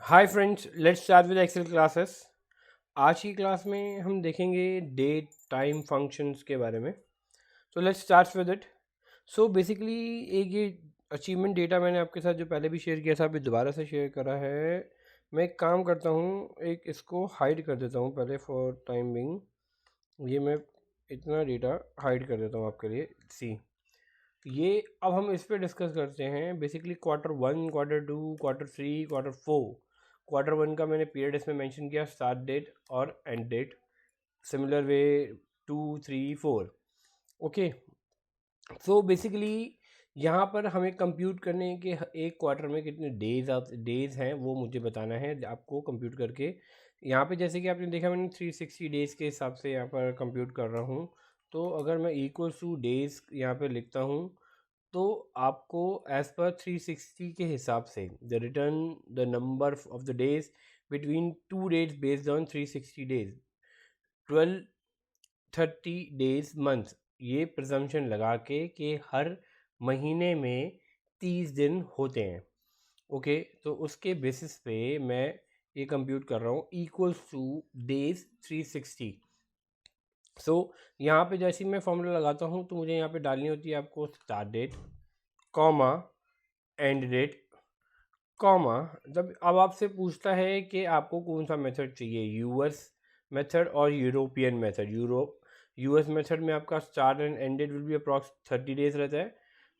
Hi friends, let's start with Excel classes. आज की class में हम देखेंगे डेट टाइम फंक्शंस के बारे में। So let's start with it. So basically एक ये अचीवमेंट डेटा मैंने आपके साथ जो पहले भी शेयर किया था, अभी दोबारा से शेयर करा है। मैं एक काम करता हूँ, एक इसको हाइड कर देता हूँ पहले फॉर टाइम बिंग। ये मैं इतना डेटा हाइड कर देता हूँ आपके लिए। सी, ये अब हम इस पे डिस्कस करते हैं basically Q1, Q2, Q3, Q4। Q1 का मैंने पीरियड इसमें मेंशन किया, स्टार्ट डेट और end date. Similar way 2, 3, 4। Okay, so basically यहाँ पर हमें कंप्यूट करने के एक क्वार्टर में कितने डेज़ हैं वो मुझे बताना है आपको कंप्यूट करके। यहाँ पे जैसे कि आपने देखा, मैंने 360 डेज़ के हिसाब से यहाँ पर कंप्यूट कर रहा हूँ। तो अगर मैं इक्वल्स टू डेज़ यहाँ पे लिखता हूँ, तो आपको एज पर 360 के हिसाब से the return the number of the days between two days based on 360 days, 12, 30 days month. ये प्रजम्पशन लगा के कि हर महीने में 30 दिन होते हैं। ओके, तो उसके बेसिस पे मैं ये कंप्यूट कर रहा हूँ इक्वल्स टू डेज 360। सो यहाँ पे जैसे ही मैं फॉर्मूला लगाता हूँ तो मुझे यहाँ पे डालनी होती है आपको start date, comma, end date, comma. जब अब आपसे पूछता है कि आपको कौन सा मेथड चाहिए, यूएस मेथड और यूरोपियन मेथड। यूएस मेथड में आपका start and ended will be approx 30 days रहता है,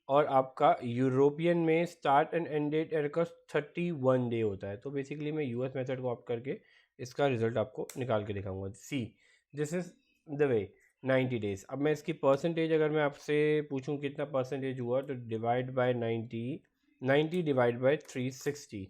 और आपका यूरोपियन में स्टार्ट एंड एंडेड का 31 डे होता है। तो बेसिकली मैं यूएस मेथड को ऑप्ट करके इसका रिजल्ट आपको निकाल के दिखाऊंगा। See, this is the way 90 days. अब मैं इसकी परसेंटेज अगर मैं आपसे पूछूं कितना परसेंटेज हुआ, तो डिवाइड बाय 90 डिवाइड बाय 360,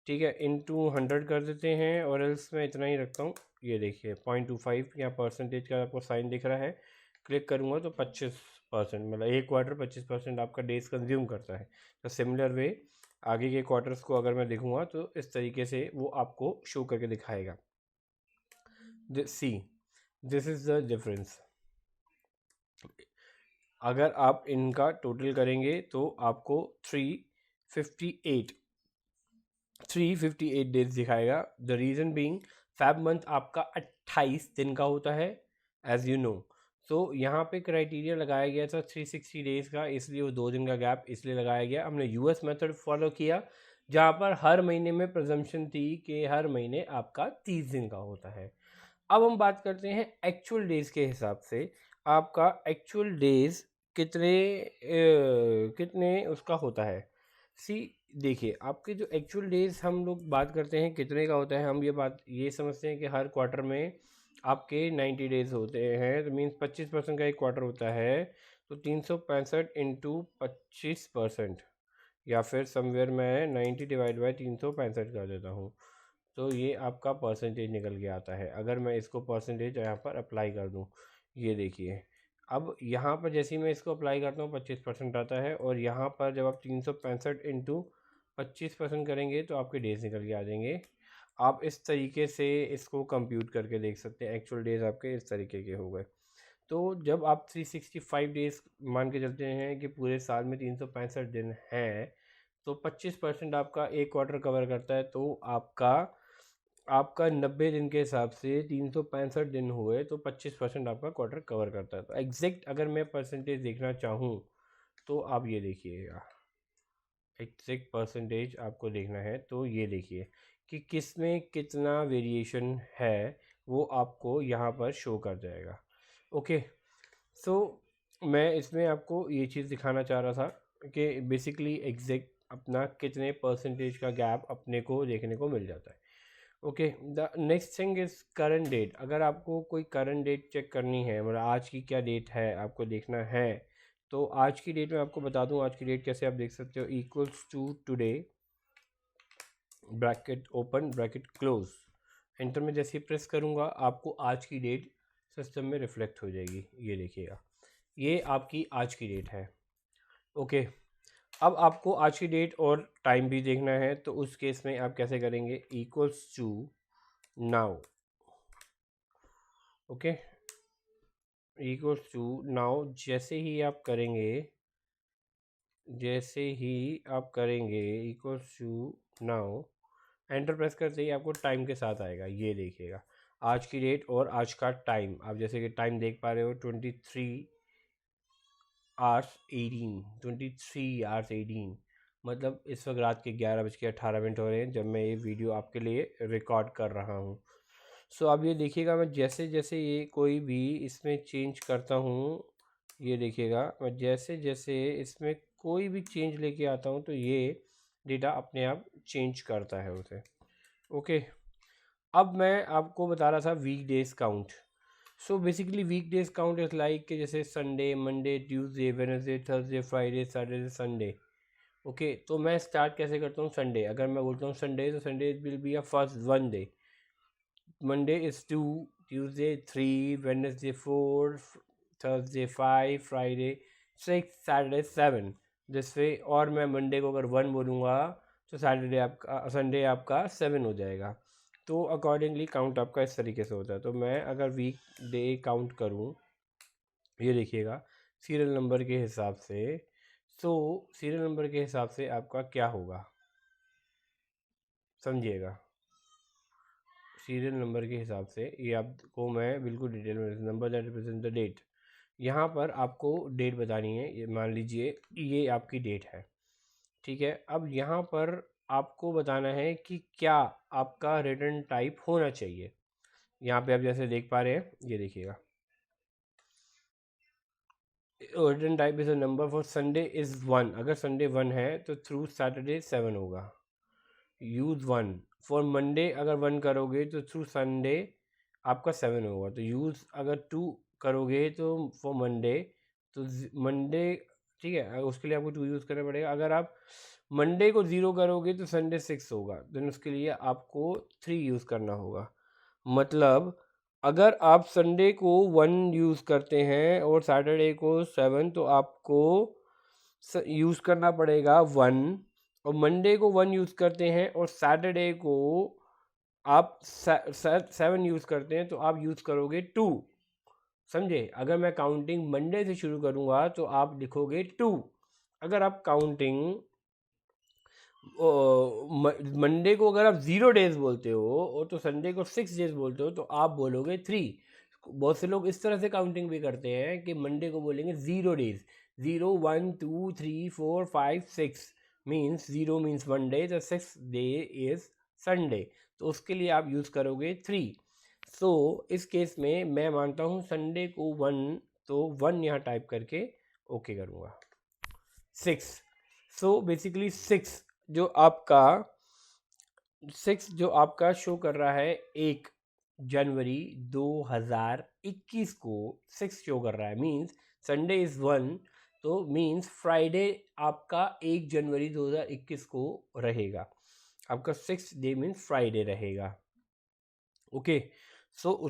ठीक है, इनटू 100 कर देते हैं, और एल्स मैं इतना ही रखता हूँ। ये देखिए 0.25 यहाँ परसेंटेज का आपको साइन दिख रहा है। क्लिक करूँगा तो 25%, मतलब एक क्वार्टर 25% आपका डेज कंज्यूम करता है। तो सिमिलर वे आगे के क्वार्टर्स को अगर मैं देखूँगा तो इस तरीके से वो आपको शो करके दिखाएगा। सी, दिस इज़ द डिफरेंस। अगर आप इनका टोटल करेंगे तो आपको 358 डेज दिखाएगा। The reason being Feb month आपका 28 दिन का होता है, एज यू नो। तो यहाँ पे क्राइटेरिया लगाया गया था 360 डेज़ का, इसलिए वो 2 दिन का गैप इसलिए लगाया गया। हमने यूएस मेथड फॉलो किया, जहाँ पर हर महीने में प्रजम्पशन थी कि हर महीने आपका 30 दिन का होता है। अब हम बात करते हैं एक्चुअल डेज़ के हिसाब से। आपका एक्चुअल डेज़ कितने उसका होता है। सी, देखिए आपके जो एक्चुअल डेज हम लोग बात करते हैं कितने का होता है, हम ये समझते हैं कि हर क्वार्टर में आपके 90 डेज होते हैं, तो मीन्स 25% का एक क्वार्टर होता है। तो 365 इंटू 25%, या फिर समवेयर मैं 90 डिवाइड बाई 365 कर देता हूँ, तो ये आपका परसेंटेज निकल के आता है। अगर मैं इसको परसेंटेज यहाँ पर अप्लाई कर दूँ, ये देखिए, अब यहाँ पर जैसे ही मैं इसको अप्लाई करता हूँ 25% आता है, और यहाँ पर जब आप 365 इंटू 25% करेंगे तो आपके डेज निकल के आ जाएंगे। आप इस तरीके से इसको कंप्यूट करके देख सकते हैं, एक्चुअल डेज आपके इस तरीके के हो गए। तो जब आप 365 डेज मान के चलते हैं कि पूरे साल में 365 दिन हैं, तो 25% आपका एक क्वार्टर कवर करता है, तो आपका आपका 90 दिन के हिसाब से 365 दिन हुए, तो 25% आपका क्वार्टर कवर करता है। तो एग्जैक्ट अगर मैं परसेंटेज देखना चाहूँ तो आप ये देखिएगा, एग्जैक्ट परसेंटेज आपको देखना है तो ये देखिए कि किस में कितना वेरिएशन है, वो आपको यहाँ पर शो कर जाएगा। ओके, सो मैं इसमें आपको ये चीज़ दिखाना चाह रहा था कि बेसिकली एग्जैक्ट अपना कितने परसेंटेज का गैप अपने को देखने को मिल जाता है। Okay, the next thing is current date. अगर आपको कोई करंट डेट चेक करनी है, मतलब आज की क्या डेट है आपको देखना है, तो आज की डेट में आपको बता दूं आज की डेट कैसे आप देख सकते हो। Equals to today, bracket open bracket close, enter में जैसे ही प्रेस करूंगा आपको आज की डेट सिस्टम में रिफ्लेक्ट हो जाएगी। ये देखिएगा, ये आपकी आज की डेट है। ओके, अब आपको आज की डेट और टाइम भी देखना है, तो उस केस में आप कैसे करेंगे, equals to now. Okay, equals to now जैसे ही आप करेंगे equals to now, enter press करते ही आपको टाइम के साथ आएगा, ये देखिएगा आज की डेट और आज का टाइम। आप जैसे कि टाइम देख पा रहे हो 23 hours 18, मतलब इस वक्त रात के 11:18 हो रहे हैं जब मैं ये वीडियो आपके लिए रिकॉर्ड कर रहा हूँ। सो अब ये देखिएगा, मैं जैसे जैसे ये कोई भी इसमें चेंज करता हूँ, ये देखिएगा मैं जैसे जैसे इसमें कोई भी चेंज लेके आता हूँ तो ये डेटा अपने आप चेंज करता है उसे। ओके, अब मैं आपको बता रहा था week days count. So basically week days count is like कि जैसे Sunday, Monday, Tuesday, Wednesday, Thursday, Friday, Saturday, Sunday. Okay, तो मैं स्टार्ट कैसे करता हूँ? संडे, अगर मैं बोलता हूँ संडे तो Sunday will be a first one day, Monday is 2, Tuesday 3, Wednesday 4, Thursday 5, Friday 6, Saturday 7। This way, और मैं मंडे को अगर 1 बोलूँगा तो सैटरडे आपका संडे आपका 7 हो जाएगा। तो अकॉर्डिंगली काउंट आपका इस तरीके से होता है। तो मैं अगर वीक डे काउंट करूँ, ये देखिएगा सीरियल नंबर के हिसाब से, तो सीरियल नंबर के हिसाब से आपका क्या होगा समझिएगा। सीरियल नंबर के हिसाब से ये आपको मैं बिल्कुल डिटेल में, number that represent the date, यहाँ पर आपको डेट बतानी है। ये मान लीजिए ये आपकी डेट है, ठीक है। अब यहाँ पर आपको बताना है कि क्या आपका रिटर्न टाइप होना चाहिए। यहाँ पे आप जैसे देख पा रहे हैं, ये देखिएगा return type is a number for Sunday is 1। अगर संडे 1 है तो थ्रू सैटरडे 7 होगा। यूज़ 1 फॉर मंडे, अगर 1 करोगे तो थ्रू संडे आपका 7 होगा। तो यूज़ अगर 2 करोगे तो फॉर मंडे, तो मंडे, ठीक है, उसके लिए आपको 2 यूज़ करना पड़ेगा। अगर आप मंडे को 0 करोगे तो संडे 6 होगा, देन उसके लिए आपको 3 यूज़ करना होगा। मतलब अगर आप संडे को 1 यूज़ करते हैं और सैटरडे को 7, तो आपको यूज़ करना पड़ेगा 1, और मंडे को 1 यूज़ करते हैं और सैटरडे को आप 7 यूज़ करते हैं तो आप यूज़ करोगे 2। समझे? अगर मैं काउंटिंग मंडे से शुरू करूँगा तो आप लिखोगे 2। अगर आप काउंटिंग मंडे को अगर आप 0 डेज बोलते हो और तो संडे को 6 डेज बोलते हो तो आप बोलोगे 3। बहुत से लोग इस तरह से काउंटिंग भी करते हैं कि मंडे को बोलेंगे 0 days, 0 1 2 3 4 5 6 means 0 means Monday, the 6th day is Sunday, तो उसके लिए आप यूज़ करोगे 3। सो इस केस में मैं मानता हूँ संडे को 1, तो 1 यहाँ टाइप करके ओके करूँगा। 6, सो बेसिकली 6 जो आपका शो कर रहा है 1 जनवरी 2021 को 6 शो कर रहा है, मीन्स संडे इज़ 1, तो मीन्स फ्राइडे आपका 1 जनवरी 2021 को रहेगा। आपका 6th डे मीन्स फ्राइडे रहेगा। ओके, सो